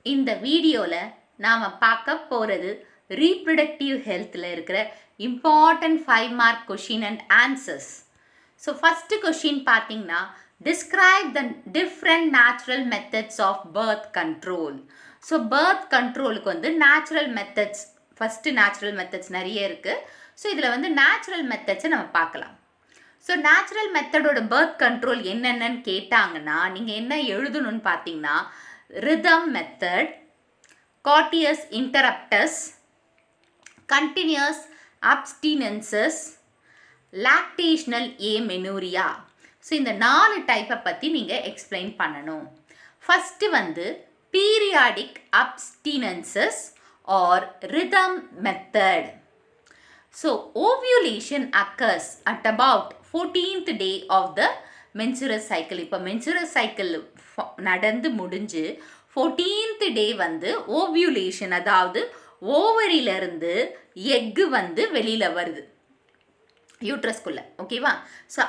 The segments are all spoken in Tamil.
இந்த வீடியோவில் நாம் பார்க்க போகிறது ரீப்ரொடக்டிவ் ஹெல்த்தில் இருக்கிற important 5 mark question and answers. So first question பார்த்தீங்கன்னா, describe the different natural methods of birth control. So birth கண்ட்ரோலுக்கு வந்து natural methods, first natural methods நிறைய இருக்குது. ஸோ இதில் வந்து நேச்சுரல் மெத்தட்ஸை நம்ம பார்க்கலாம். ஸோ நேச்சுரல் மெத்தடோட பர்த் கண்ட்ரோல் என்னென்னு கேட்டாங்கன்னா, நீங்கள் என்ன எழுதணும்னு பார்த்தீங்கன்னா, rhythm method, courteous interruptus, continuous abstinences, lactational amenorrhea. So இந்த 4 டைப்பை பற்றி நீங்கள் எக்ஸ்பிளைன் பண்ணணும். ஃபஸ்ட்டு வந்து periodic abstinences or rhythm method. So ovulation occurs at about 14th day of the menstrual cycle. இப்போ menstrual cycle நடந்து முடிஞ்சு 14th day வந்து ஓவியூலேஷன், அதாவது ஓவரியிலிருந்து எக்கு வந்து வெளியில் வருது யூட்ரஸ்குள்ளே. ஓகேவா? ஸோ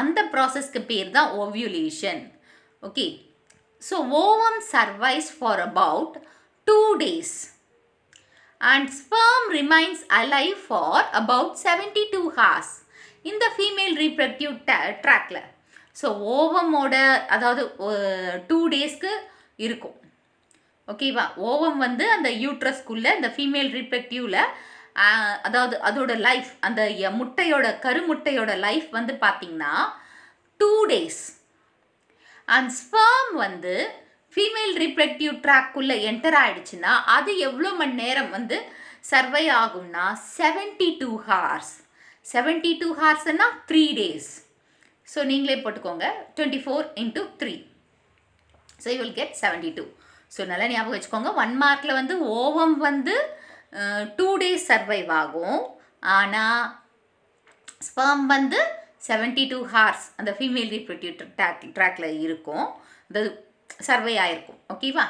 அந்த ப்ராசஸ்க்கு பேர் தான் ovulation. Okay. So ovum survives for about 2 days and sperm remains alive for about 72 hours in the female reproductive tract. So ஓவமோட அதாவது 2 daysக்கு இருக்கும். ஓகேவா? ஓவம் வந்து அந்த யூட்ரஸ்குள்ளே இந்த ஃபீமேல் ரீப்ரக்டிவில், அதாவது அதோட லைஃப், அந்த கருமுட்டையோட லைஃப் வந்து பார்த்திங்கன்னா 2 days. அண்ட் ஸ்பெர்ம் வந்து ஃபீமேல் ரீப்ரக்டிவ் ட்ராக்குள்ளே என்டர் ஆகிடுச்சுன்னா அது எவ்வளோ மணி நேரம் வந்து சர்வை ஆகும்னா 72 hours. 72 ஹார்ஸ்னா 3 days. ஸோ நீங்களே போட்டுக்கோங்க, 24 into 3. So you will get 72. So நல்லா ஞாபகம் வச்சுக்கோங்க. 1 மார்க்கில் வந்து ஓவம் வந்து 2 days சர்வைவ் ஆகும், ஆனால் ஸ்பெர்ம் வந்து 72 hours அந்த ஃபீமேல் ரீப்ரொடக்டிவ் ட்ராக்ல இருக்கும், அது சர்வை ஆகிருக்கும். ஓகேவா?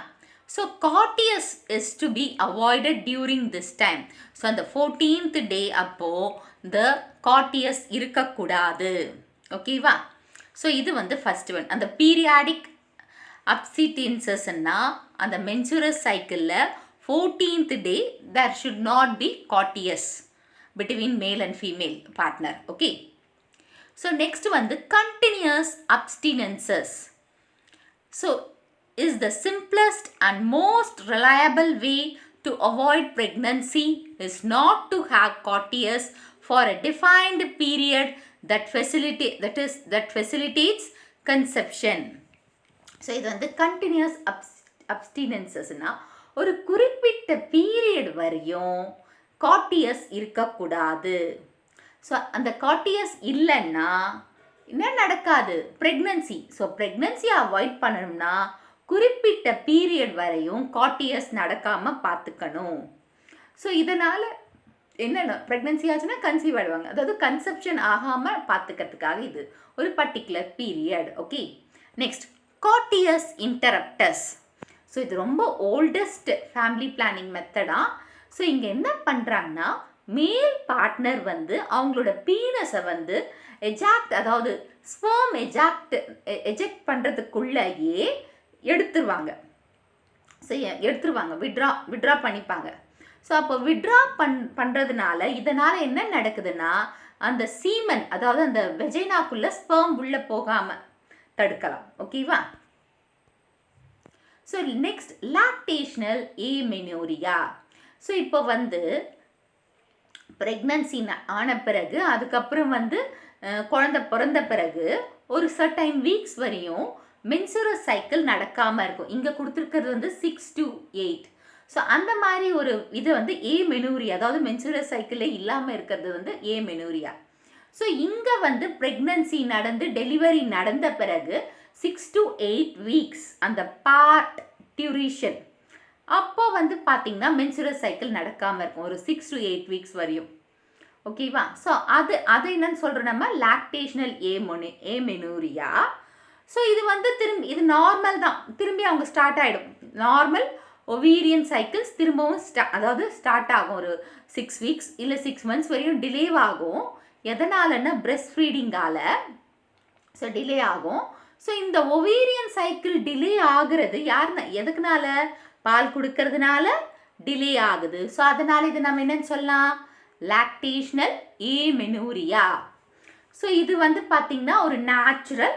So coitus is to be avoided during this time. So அந்த 14th day அப்போது இந்த கார்டியஸ் இருக்கக்கூடாது. ஓகேவா? ஸோ இது வந்து ஃபஸ்ட் ஒன். அந்த பீரியாடிக் அப்சிடென்சஸ்ன்னா அந்த மென்சுரஸ் சைக்கிளில் 14th day there should not be courteous between male and female partner. Okay. So next வந்து continuous abstinences. So is the simplest and most reliable way to avoid pregnancy is not to have courteous for a defined period that facilitates conception. So இது வந்து கண்டினியூஸ் அப்ஸ்டினன்சஸ்னால் ஒரு குறிப்பிட்ட பீரியட் வரையும் கார்டியஸ் இருக்கக்கூடாது. ஸோ அந்த கார்டியஸ் இல்லைன்னா என்ன நடக்காது? ப்ரெக்னன்சி. ஸோ ப்ரெக்னன்சியை அவாய்ட் பண்ணணும்னா குறிப்பிட்ட பீரியட் வரையும் கார்டியஸ் நடக்காமல் பார்த்துக்கணும். ஸோ இதனால் என்னென்ன ப்ரெக்னன்சி ஆச்சுன்னா கன்சீவ் ஆகிடுவாங்க, அதாவது கன்செப்ஷன் ஆகாமல் பார்த்துக்கிறதுக்காக இது ஒரு particular period. Okay. Next coitus interruptus. So இது ரொம்ப ஓல்டஸ்ட் ஃபேமிலி பிளானிங் மெத்தடாக. ஸோ இங்கே என்ன பண்ணுறாங்கன்னா, மேல் பார்ட்னர் வந்து அவங்களோட பீனஸை வந்து அதாவது ஸ்பெர்ம் எஜெக்ட் பண்ணுறதுக்குள்ளேயே எடுத்துருவாங்க. ஸோ எடுத்துருவாங்க, விட்ரா பண்ணிப்பாங்க. ஸோ அப்போ விட்ரா பண்ணுறதுனால இதனால் என்ன நடக்குதுன்னா, அந்த சீமன், அதாவது அந்த வெஜைனாக்குள்ளே ஸ்பெர்ம் உள்ளே போகாமல் தடுக்கலாம். ஓகேவா? So next lactational amenorrhoea. So இப்போ வந்து ப்ரெக்னன்சி ஆன பிறகு, அதுக்கப்புறம் வந்து குழந்தை பிறந்த பிறகு ஒரு சர்டைன் வீக்ஸ் வரையும் மென்சுரஸ் சைக்கிள் நடக்காமல் இருக்கும். இங்கே கொடுத்துருக்கிறது வந்து 6 to 8. ஸோ அந்த மாதிரி ஒரு இது வந்து ஏமெனோரியா, அதாவது மென்சுரஸ் சைக்கிளே இல்லாமல் இருக்கிறது வந்து ஏமெனோரியா. ஸோ இங்கே வந்து ப்ரெக்னன்சி நடந்து டெலிவரி நடந்த பிறகு 6 to 8 weeks அந்த பார்ட் டியூரேஷன் அப்போ வந்து பார்த்திங்கன்னா மென்சுரஸ் சைக்கிள் நடக்காமல் இருக்கும் ஒரு 6 to 8 weeks வரையும். ஓகேவா? ஸோ அது என்னன்னு சொல்கிறோம் நம்ம, லாக்டேஷனல் ஏமெனோரியா. ஸோ இது வந்து இது நார்மல் தான், திரும்பி அவங்க ஸ்டார்ட் ஆகிடும். நார்மல் ஒவேரியன் சைக்கிள்ஸ் திரும்பவும் அதாவது ஸ்டார்ட் ஆகும் ஒரு 6 weeks இல்லை 6 months வரையும் டிலே ஆகும். எதனாலன்னா பிரெஸ்ட் ஃபீடிங்கால் ஸோ டிலே ஆகும். ஸோ இந்த ஒவேரியன் சைக்கிள் டிலே ஆகுறது யாருன்னா எதுக்குனால பால் கொடுக்கறதுனால டிலே ஆகுது. ஸோ அதனால் இது நம்ம என்னன்னு சொல்லலாம், லாக்டேஷனல் ஏமெனூரியா. ஸோ இது வந்து பார்த்திங்கன்னா ஒரு natural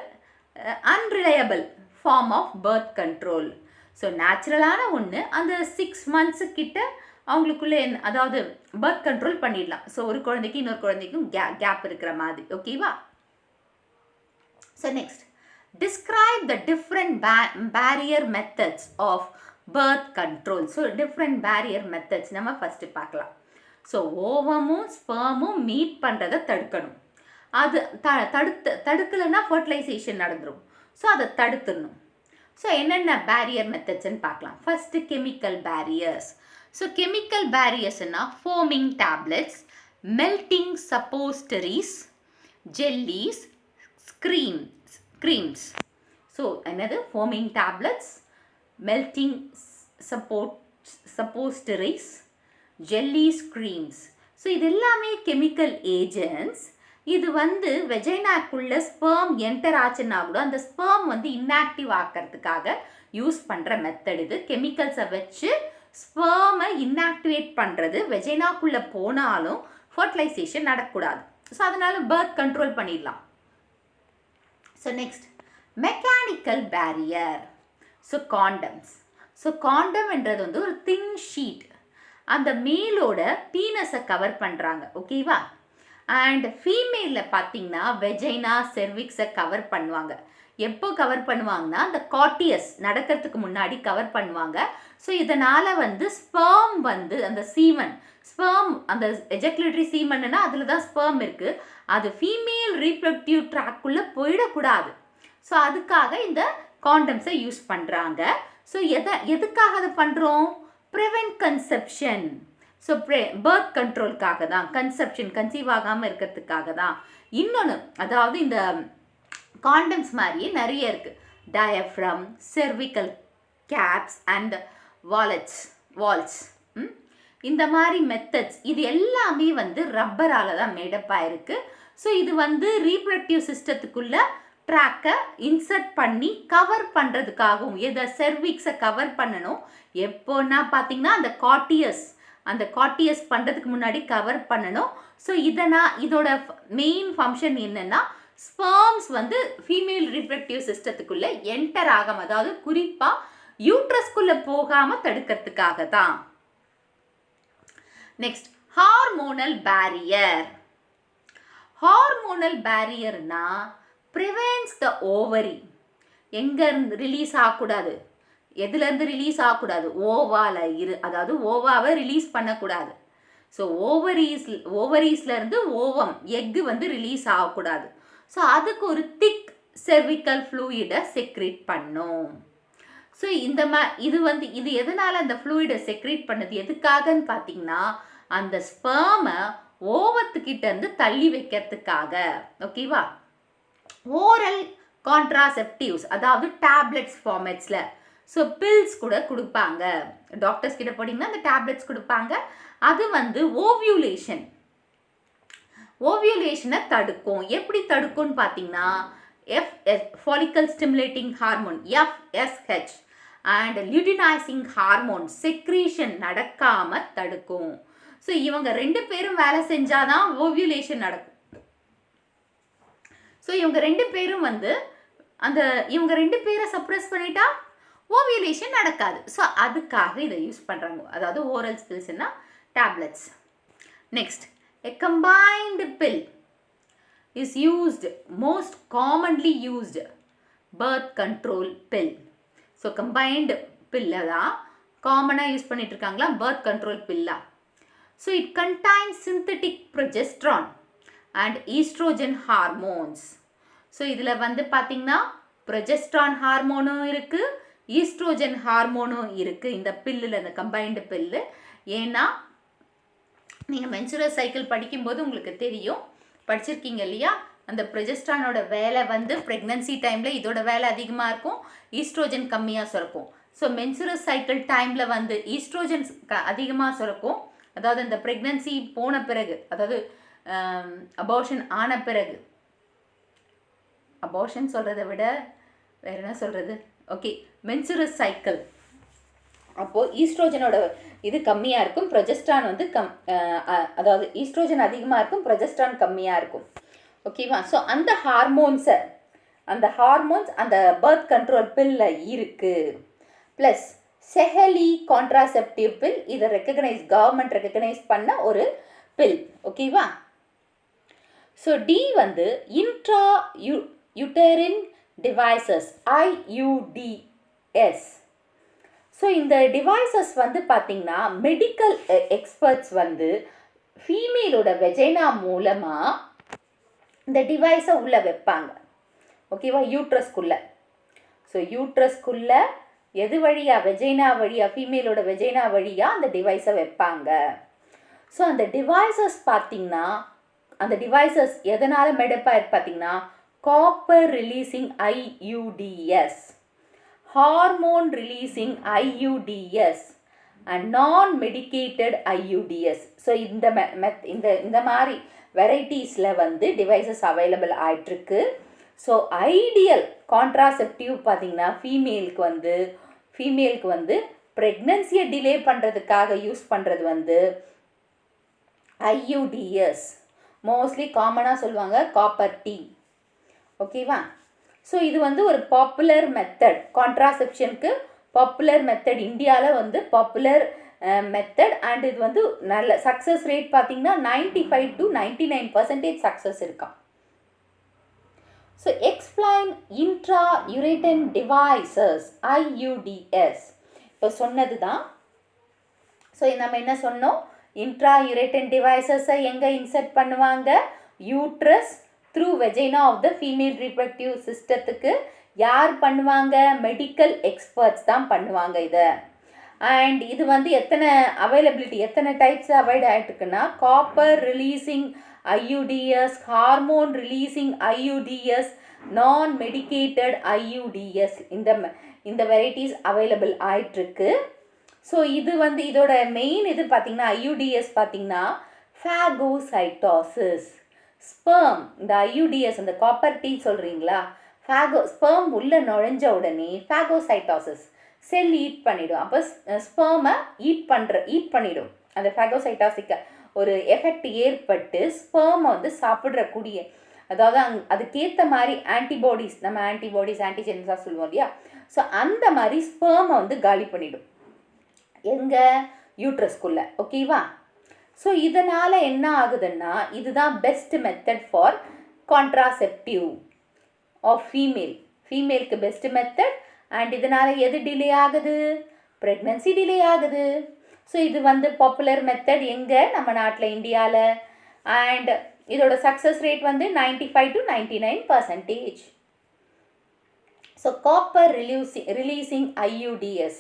unreliable form of birth control. So நேச்சுரலான ஒன்று, அந்த 6 months கிட்ட அவங்களுக்குள்ளே அதாவது பர்த் கண்ட்ரோல் பண்ணிடலாம். ஸோ ஒரு குழந்தைக்கு இன்னொரு குழந்தைக்கும் கேப் இருக்கிற மாதிரி. ஓகேவா? So next, describe the different barrier methods of birth control. So different barrier methods நம்ம ஃபஸ்ட்டு பார்க்கலாம். ஸோ ஓவமும் ஸ்பெர்மும் மீட் பண்ணுறதை தடுக்கணும். அது தடுக்கலைன்னா ஃபர்டிலைசேஷன் நடந்துடும். ஸோ அதை தடுத்துடணும். ஸோ என்னென்ன பேரியர் மெத்தட்ஸ்ன்னு பார்க்கலாம். First chemical barriers. So chemical பேரியர்ஸ்னா foaming tablets, melting suppositories, jellies, creams. So என்னது, foaming tablets, melting suppositories, jellies, creams. So இது எல்லாமே கெமிக்கல் ஏஜென்ட்ஸ். இது வந்து வெஜைனாக்குள்ள ஸ்பெர்ம் என்டர் ஆச்சுன்னா கூட அந்த ஸ்பெர்ம் வந்து இன்ஆக்டிவ் ஆக்கிறதுக்காக யூஸ் பண்ணுற மெத்தட் இது. கெமிக்கல்ஸை வச்சு ஸ்பெர்மை இன்ஆக்டிவேட் பண்ணுறது, வெஜைனாக்குள்ளே போனாலும் ஃபர்டிலைசேஷன் நடக்கக்கூடாது. ஸோ அதனால் பர்த் கண்ட்ரோல் பண்ணிடலாம். So next, mechanical barrier. So condoms. So காண்டம்ன்றது வந்து ஒரு தின் ஷீட், அந்த மேலோட பீனஸை கவர் பண்ணுறாங்க. ஓகேவா? அண்ட் ஃபீமேலில் பார்த்தீங்கன்னா வெஜைனா செர்விக்ஸை கவர் பண்ணுவாங்க. எப்போ கவர் பண்ணுவாங்கன்னா அந்த கார்டியஸ் நடக்கிறதுக்கு முன்னாடி கவர் பண்ணுவாங்க. ஸோ இதனால் வந்து ஸ்பெர்ம் வந்து அந்த ஸ்பெர்ம் அந்த எஜக்குலேட்டரி சீமன்னா அதில் தான் ஸ்பெர்ம் இருக்குது, அது ஃபீமேல் ரீப்ரொடக்டிவ் ட்ராக்குள்ளே போயிடக்கூடாது. ஸோ அதுக்காக இந்த காண்டம்ஸை யூஸ் பண்ணுறாங்க. ஸோ எதுக்காக அதை பண்ணுறோம்? Prevent conception. ஸோ பர்த் கண்ட்ரோலுக்காக தான், கன்சீவ் ஆகாமல் இருக்கிறதுக்காக தான். இன்னொன்று, அதாவது இந்த காண்டம்ஸ் மாதிரியே நிறைய இருக்குது. Diaphragm, cervical caps and vaults. இந்த மாதிரி மெத்தட்ஸ் இது எல்லாமே வந்து ரப்பரால் தான் மேடப்பாக இருக்குது. ஸோ இது வந்து ரீப்ரொடக்டிவ் சிஸ்டத்துக்குள்ளே ட்ராக்கை இன்சர்ட் பண்ணி கவர் பண்ணுறதுக்காகவும், எதை செர்விக்ஸை கவர் பண்ணணும் எப்போன்னா பார்த்தீங்கன்னா அந்த கார்டியஸ் பண்ணுறதுக்கு முன்னாடி கவர் பண்ணணும். ஸோ இதோட மெயின் ஃபங்க்ஷன் என்னென்னா ஸ்பெர்ம்ஸ் வந்து ஃபீமேல் ரீப்ரொடக்டிவ் சிஸ்டத்துக்குள்ளே என்டர் ஆகாமல், அதாவது குறிப்பாக யூட்ரஸ்குள்ளே போகாமல் தடுக்கிறதுக்காக தான். Next, hormonal barrier. ஹார்மோனல் பேரியர்னா ப்ரிவென்ட்ஸ் த ஓவரி. எங்கேருந்து ரிலீஸ் ஆகக்கூடாது, எதுலேருந்து ரிலீஸ் ஆகக்கூடாது, அதாவது ஓவாவை ரிலீஸ் பண்ணக்கூடாது. ஸோ ஓவரீஸ்லேருந்து ஓவம் எக்கு வந்து ரிலீஸ் ஆகக்கூடாது. ஸோ அதுக்கு ஒரு திக் செர்விக்கல் ஃப்ளூயிடை செக்ரேட் பண்ணும். ஸோ இது எதனால் அந்த ஃப்ளூயிடை செக்ரேட் பண்ணது எதுக்காகன்னு பார்த்தீங்கன்னா அந்த ஸ்பெர்மை ஓவத்துக்கிட்டேருந்து தள்ளி வைக்கிறதுக்காக. ஓகேவா? ஓரல் கான்ட்ராசெப்டிவ்ஸ், அதாவது டேப்லெட்ஸ் ஃபார்மேட்ஸில். ஸோ பில்ஸ் கூட கொடுப்பாங்க, டாக்டர்ஸ் கிட்ட போனீங்கன்னா அந்த டேப்லெட்ஸ் கொடுப்பாங்க. அது வந்து ஓவியுலேஷனை தடுக்கும். எப்படி தடுக்கும்னு பார்த்தீங்கன்னா follicle stimulating hormone FSH and luteinising hormone secretion நடக்காமல் தடுக்கும். ஸோ இவங்க 2 பேரும் வேலை செஞ்சாதான் ஓவியுலேஷன் நடக்கும். ஸோ இவங்க 2 பேரும் வந்து இவங்க 2 பேரை சப்ரஸ் பண்ணிட்டா ஓவியுலேஷன் நடக்காது. ஸோ அதுக்காக இதை யூஸ் பண்ணுறாங்க, அதாவது ஓரல் பில்ஸ்னா tablets. Next, a combined pill is used, most commonly used birth control pill. So combined pill தான் காமனாக யூஸ் பண்ணிட்டு இருக்காங்களா birth control pill. So it contains synthetic progesterone and estrogen hormones. So இதில் வந்து பார்த்திங்கன்னா ப்ரொஜெஸ்ட்ரான் ஹார்மோனும் இருக்குது, ஈஸ்ட்ரோஜன் ஹார்மோனும் இருக்குது இந்த பில்லில், இந்த கம்பைன்டு பில்லு. ஏன்னா நீங்கள் மென்சுரல் சைக்கிள் படிக்கும்போது உங்களுக்கு தெரியும், படிச்சிருக்கீங்க இல்லையா, அந்த ப்ரொஜெஸ்ட்ரானோட வேலை வந்து ப்ரெக்னன்சி டைமில் இதோட வேலை அதிகமாக இருக்கும், ஈஸ்ட்ரோஜன் கம்மியாக சுரக்கும். ஸோ மென்சுரல் சைக்கிள் டைமில் வந்து ஈஸ்ட்ரோஜன் அதிகமாக சுரக்கும், அதாவது அந்த ப்ரெக்னன்சி போன பிறகு, அதாவது அபார்ஷன் ஆன பிறகு, அபார்ஷன் சொல்கிறத விட வேறு என்ன சொல்கிறது, ஓகே, மென்சுரஸ் சைக்கிள். அப்போது ஈஸ்ட்ரோஜனோட இது கம்மியாக இருக்கும், ப்ரொஜெஸ்ட்ரான் வந்து அதாவது ஈஸ்ட்ரோஜன் அதிகமாக இருக்கும், ப்ரொஜெஸ்ட்ரான் கம்மியாக இருக்கும். ஓகேவா? ஸோ அந்த ஹார்மோன்ஸ் அந்த பர்த் கண்ட்ரோல் பில்ல இருக்குது. ப்ளஸ் செஹலி கான்ட்ராசெப்டிவ் பில், இதை கவர்மெண்ட் ரெக்கக்னைஸ் பண்ண ஒரு பில். ஓகேவா? ஸோ டி வந்து இன்ட்ரா யூட்டரின் டிவைசஸ், IUDs. ஸோ இந்த டிவைசஸ் வந்து பார்த்திங்கன்னா மெடிக்கல் எக்ஸ்பர்ட்ஸ் வந்து ஃபீமேலோட வெஜைனா மூலமாக இந்த டிவைஸை உள்ளே வைப்பாங்க. ஓகேவா? யூட்ரஸ்குள்ளே. ஸோ யூட்ரஸ்குள்ளே எது வழியாக, வெஜைனா வழியாக, ஃபீமேலோட வெஜைனா வழியாக அந்த டிவைஸை வைப்பாங்க. ஸோ அந்த டிவைசஸ் பார்த்திங்கன்னா, அந்த டிவைசஸ் எதனால் மேடப்பாக பார்த்திங்கன்னா copper releasing IUDs, hormone releasing IUDs and நான் மெடிக்கேட்டட் IUDs. ஸோ இந்த மாதிரி வெரைட்டிஸில் வந்து டிவைசஸ் அவைலபிள் ஆகிட்டுருக்கு. ஸோ ஐடியல் கான்ட்ராசெப்டிவ் பார்த்திங்கன்னா ஃபீமேலுக்கு வந்து ப்ரெக்னன்சியை டிலே பண்ணுறதுக்காக யூஸ் பண்ணுறது வந்து IUDs. மோஸ்ட்லி காமனாக சொல்லுவாங்க காப்பர் டீ. ஓகேவா? ஸோ இது வந்து ஒரு பாப்புலர் மெத்தட், கான்ட்ராசெப்ஷனுக்கு பாப்புலர் மெத்தட், இந்தியாவில் வந்து பாப்புலர் மெத்தட். அண்ட் இது வந்து நல்ல சக்ஸஸ் ரேட் பார்த்திங்கன்னா 95 to 99% சக்ஸஸ் இருக்கான். ஸோ எக்ஸ்பிளைன் இன்ட்ரா யூரேட்டன் டிவைசஸ், IUDs. இப்போ சொன்னது தான். ஸோ நம்ம என்ன சொன்னோம், இன்ட்ரா யூரேட்டன் டிவைசஸை எங்கே இன்சர்ட் பண்ணுவாங்க, uterus through vagina of the female reproductive சிஸ்டத்துக்கு யார் பண்ணுவாங்க, மெடிக்கல் எக்ஸ்பர்ட்ஸ் தான் பண்ணுவாங்க இதை. அண்ட் இது வந்து எத்தனை டைப்ஸ் அவாய்ட் ஆகிட்டுருக்குன்னா copper releasing IUDs, hormone releasing IUDs, non medicated IUDs, இந்த வெரைட்டிஸ் அவைலபிள் ஆகிட்டுருக்கு. ஸோ இது வந்து இதோட மெயின் இது பார்த்திங்கன்னா IUDs பார்த்திங்கன்னா ஃபேகோசைட்டோசிஸ், ஸ்பெர்ம், இந்த IUDs அந்த காப்பர் டீ சொல்கிறீங்களா, ஸ்பெர்ம் உள்ளே நுழைஞ்ச உடனே ஃபேகோசைட்டோசிஸ், செல் ஈட் பண்ணிடும். அப்போ ஸ்பெர்மை ஈட் பண்ணிடும். அந்த ஃபேகோசைட்டோசிக்க ஒரு எஃபெக்ட் ஏற்பட்டு ஸ்பெர்மை வந்து சாப்பிட்றக்கூடிய, அதாவது அதுக்கேற்ற மாதிரி ஆன்டிபாடிஸ், நம்ம ஆன்டிஜென்ஸாக சொல்லுவோம் இல்லையா, ஸோ அந்த மாதிரி ஸ்பெர்மை வந்து காலி பண்ணிடும் எங்கே, யூட்ரஸ்குள்ளே. ஓகேவா? ஸோ இதனால் என்ன ஆகுதுன்னா, இதுதான் best method for contraceptive of ஃபீமேலுக்கு பெஸ்ட் மெத்தட். அண்ட் இதனால் எது டிலே ஆகுது, ப்ரெக்னன்சி டிலே ஆகுது. ஸோ இது வந்து பாப்புலர் மெத்தட் எங்கே, நம்ம நாட்டில் இந்தியாவில். அண்ட் இதோட சக்ஸஸ் ரேட் வந்து 95 to 99%. So copper releasing IUDs.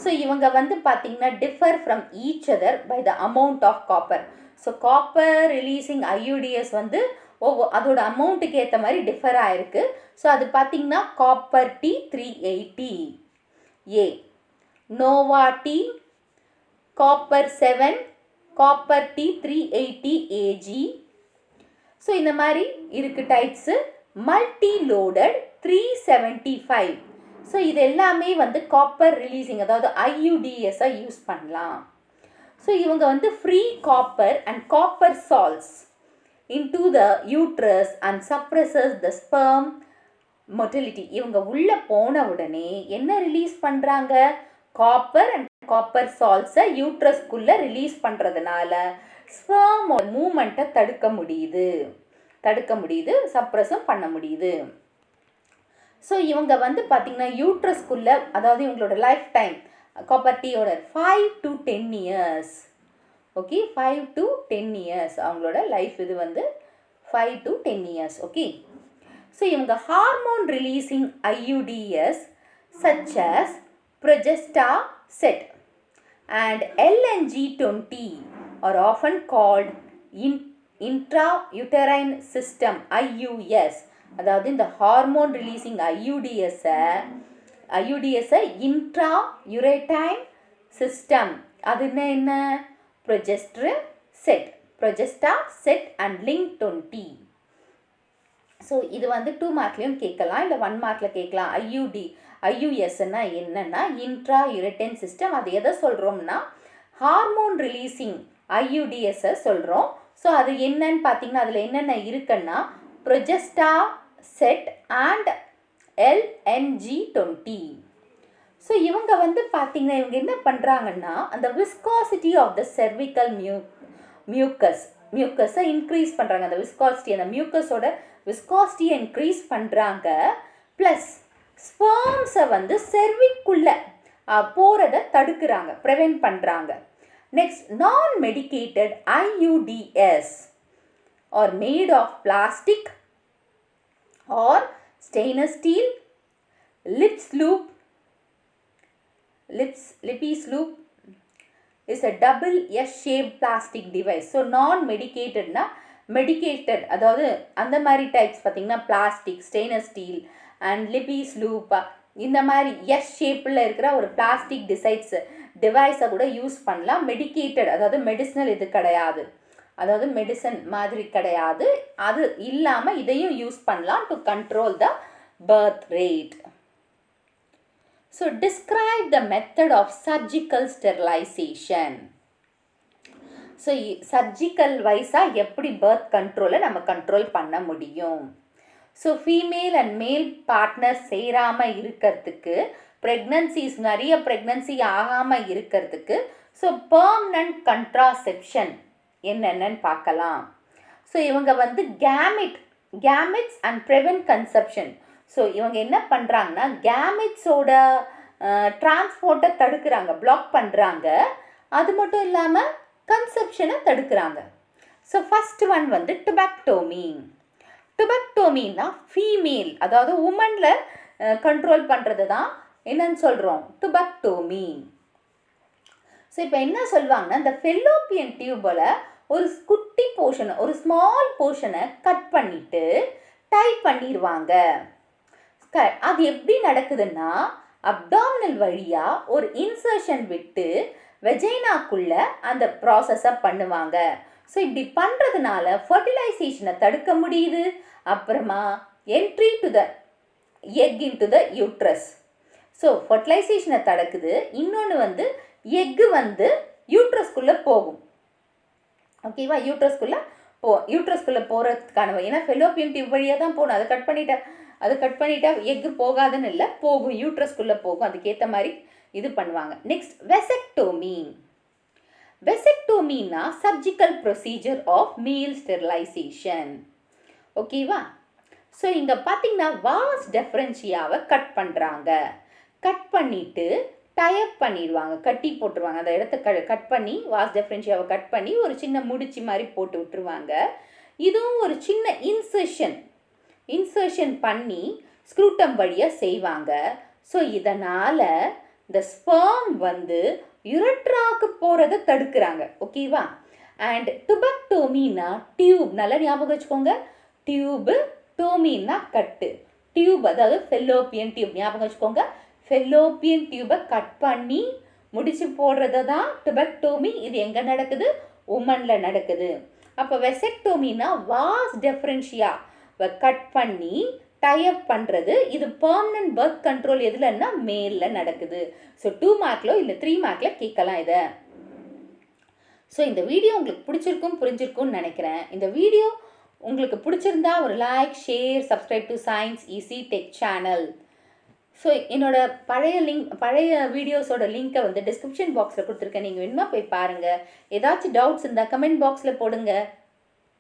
So இவங்க வந்து பார்த்திங்கன்னா differ from each other by the amount of copper. So copper releasing IUDs வந்து அதோட அமௌண்ட்டுக்கு ஏற்ற மாதிரி டிஃபர் ஆகிருக்கு. ஸோ அது பார்த்திங்கன்னா copper T 380 A, Nova T copper 7, copper T 380 AG. So இந்த மாதிரி இருக்குது டைப்ஸு. Multi loaded 375. ஸோ இது எல்லாமே வந்து காப்பர் ரிலீசிங், அதாவது IUDs யூஸ் பண்ணலாம். ஸோ இவங்க வந்து free copper and copper salts into the uterus and suppresses the sperm motility. இவங்க உள்ளே போன உடனே என்ன ரிலீஸ் பண்ணுறாங்க, காப்பர் அண்ட் காப்பர் சால்ட்ஸை யூட்ரஸ்குள்ளே ரிலீஸ் பண்ணுறதுனால ஸ்பெர்ம் மூமெண்ட்டை தடுக்க முடியுது, சப்ரஸும் பண்ண முடியுது. ஸோ இவங்க வந்து பார்த்திங்கன்னா யூட்ரஸ்குள்ளே, அதாவது இவங்களோட லைஃப் டைம் காப்பர் டீயோட 5 to 10 years. Okay, 5 to 10 years அவங்களோட லைஃப் இது வந்து 5 to 10 years. ஓகே, ஸோ இவங்க hormone releasing IUDs such as Progestastat and LNG-20 are often called intrauterine system IUS. அதாவது இந்த ஹார்மோன் ரிலீசிங் IUDs இன்ட்ரா யூரேட்டைன் சிஸ்டம், அது என்ன, Progestastat and LNG-20. ஸோ இது வந்து 2 மார்க்லேயும் கேட்கலாம், இல்லை 1 மார்க்கில் கேட்கலாம். ஐயுஎஸ்ன்னா என்னென்னா இன்ட்ரா யூரிட்ரைன் சிஸ்டம். அது எதை சொல்கிறோம்னா ஹார்மோன் ரிலீசிங் ஐயுடிஎஸ்ஸை சொல்கிறோம். ஸோ அது என்னன்னு பார்த்தீங்கன்னா அதில் என்னென்ன இருக்குன்னா ப்ரொஜெஸ்டா செட் அண்ட் LNG20. ஸோ இவங்க வந்து பார்த்தீங்கன்னா இவங்க என்ன பண்ணுறாங்கன்னா அந்த விஸ்காசிட்டி ஆஃப் த செர்விக்கல் மியூக்கஸை இன்க்ரீஸ் பண்ணுறாங்க. அந்த விஸ்காசிட்டி, அந்த மியூக்கஸோட விஸ்காசிட்டியை இன்க்ரீஸ் பண்ணுறாங்க. ப்ளஸ் ஸ்பெர்ம்ஸை வந்து செர்விக்குள்ளே போகிறத தடுக்கிறாங்க, ப்ரிவென்ட் பண்ணுறாங்க. Next, non medicated IUDs are made of plastic or stainless steel, lippy loop is a double S-shaped plastic device. So non-medicated na medicated அதாவது அந்த மாதிரி டைப்ஸ் பார்த்தீங்கன்னா plastic, stainless steel and Lippes loop இந்த மாதிரி எஸ் ஷேப்பில் இருக்கிற ஒரு பிளாஸ்டிக் டிவைஸை கூட யூஸ் பண்ணலாம். மெடிக்கேட்டட் அதாவது மெடிசினல் இது கிடையாது, அதாவது மெடிசன் மாதிரி கிடையாது. அது இல்லாமல் இதையும் யூஸ் பண்ணலாம் to control the birth rate. So describe the method of surgical sterilisation. So surgical வைஸாக எப்படி பர்த் கண்ட்ரோலை நம்ம கண்ட்ரோல் பண்ண முடியும். So female and male partner சேராமல் இருக்கிறதுக்கு, ப்ரெக்னன்சிஸ் நிறைய ப்ரெக்னன்சி ஆகாமல் இருக்கிறதுக்கு ஸோ பெர்மனன்ட் கண்ட்ராசெப்ஷன் என்னென்னு பார்க்கலாம். ஸோ இவங்க வந்து gametes and prevent conception. So இவங்க என்ன பண்ணுறாங்கன்னா கேமெட்ஸோட டிரான்ஸ்போர்ட்டை தடுக்கிறாங்க, பிளாக் பண்ணுறாங்க. அது மட்டும் இல்லாமல் கன்செப்ஷனை தடுக்கிறாங்க. ஸோ ஃபஸ்ட் ஒன் வந்து டுபெக்டோமி. டுபெக்டோமின்னா ஃபீமேல் அதாவது உமனில் கண்ட்ரோல் பண்ணுறது தான் என்னன்னு சொல்கிறோம் டுபெக்டோமி. ஸோ இப்போ என்ன சொல்லுவாங்கன்னா இந்த ஃபெல்லோப்பியன் டியூபில் ஒரு குட்டி போர்ஷனை, ஒரு ஸ்மால் போர்ஷனை கட் பண்ணிவிட்டு டை பண்ணிடுவாங்க. அது எப்படி நடக்குதுன்னா அப்டாமினல் வழியாக ஒரு இன்சர்ஷன் விட்டு வெஜைனாக்குள்ள அந்த ப்ராசஸை பண்ணுவாங்க. ஸோ இப்படி பண்ணுறதுனால ஃபர்டிலைசேஷனை தடுக்க முடியுது. அப்புறமா entry to the egg into the uterus. So ஃபர்டிலைசேஷனை தடுக்குது. இன்னொன்று வந்து எக்கு வந்து யூட்ரஸ்குள்ளே போகும். ஓகேவா, யூட்ரஸ்குள்ளே போகிறதுக்கான, ஏன்னா ஃபெல்லோப்பியன் டியூப் வழியாக தான் போகணும். அதை கட் பண்ணிட்டா எக்கு போகாதுன்னு இல்லை, போகும், யூட்ரஸ்குள்ளே போகும். அதுக்கேற்ற மாதிரி இது பண்ணுவாங்க. நெக்ஸ்ட், வெசெக்டோமின்னா surgical procedure of male sterilisation. ஓகேவா. ஸோ இங்கே பார்த்தீங்கன்னா வாஸ் டெஃபரன்ஷியாவை கட் பண்ணுறாங்க. கட் பண்ணிவிட்டு டயப் பண்ணிடுவாங்க, கட்டி போட்டுருவாங்க. அந்த இடத்த கட் பண்ணி வாஸ் டெஃபரன்ஷியாவை கட் பண்ணி ஒரு சின்ன முடிச்சு மாதிரி போட்டு விட்டுருவாங்க. இதுவும் ஒரு சின்ன இன்சர்ஷன் பண்ணி ஸ்க்ரூட்டம் வழியாக செய்வாங்க. ஸோ இதனால் இந்த ஸ்பெர்ம் வந்து யுரெட்ராக்கு போகிறத தடுக்கிறாங்க. ஓகேவா. அண்ட் டுபெக்டோமின்னா டியூப், நல்லா ஞாபகம் வச்சுக்கோங்க. டியூபு, டோமின்னா கட்டு. டியூப் அதாவது ஃபெல்லோப்பியன் டியூப், ஞாபகம் வச்சுக்கோங்க. ஃபெல்லோப்பியன் டியூபை கட் பண்ணி முடிச்சு போடுறது தான் டுபெக்டோமி. இது எங்கே நடக்குது? உமனில் நடக்குது. அப்போ வெசெக்டோமின்னா வாஸ் டெஃபரன்ஷியா கட் பண்ணி டைப் பண்ணுறது. இது பெர்மனன்ட் பர்த் கண்ட்ரோல் எதுலன்னா மேலில் நடக்குது. ஸோ 2 மார்க்லோ இல்லை 3 மார்க்கில் கேட்கலாம் இதை. ஸோ இந்த வீடியோ உங்களுக்கு புரிஞ்சிருக்கும்னு நினைக்கிறேன். இந்த வீடியோ உங்களுக்கு பிடிச்சிருந்தா ஒரு like, share, subscribe to science easy tech channel. So என்னோட பழைய வீடியோஸோட லிங்க்கை வந்து டிஸ்கிரிப்ஷன் பாக்ஸில் கொடுத்துருக்கேன். நீங்கள் வேணுமா போய் பாருங்கள். ஏதாச்சும் டவுட்ஸ் இருந்தால் கமெண்ட் பாக்ஸில் போடுங்க.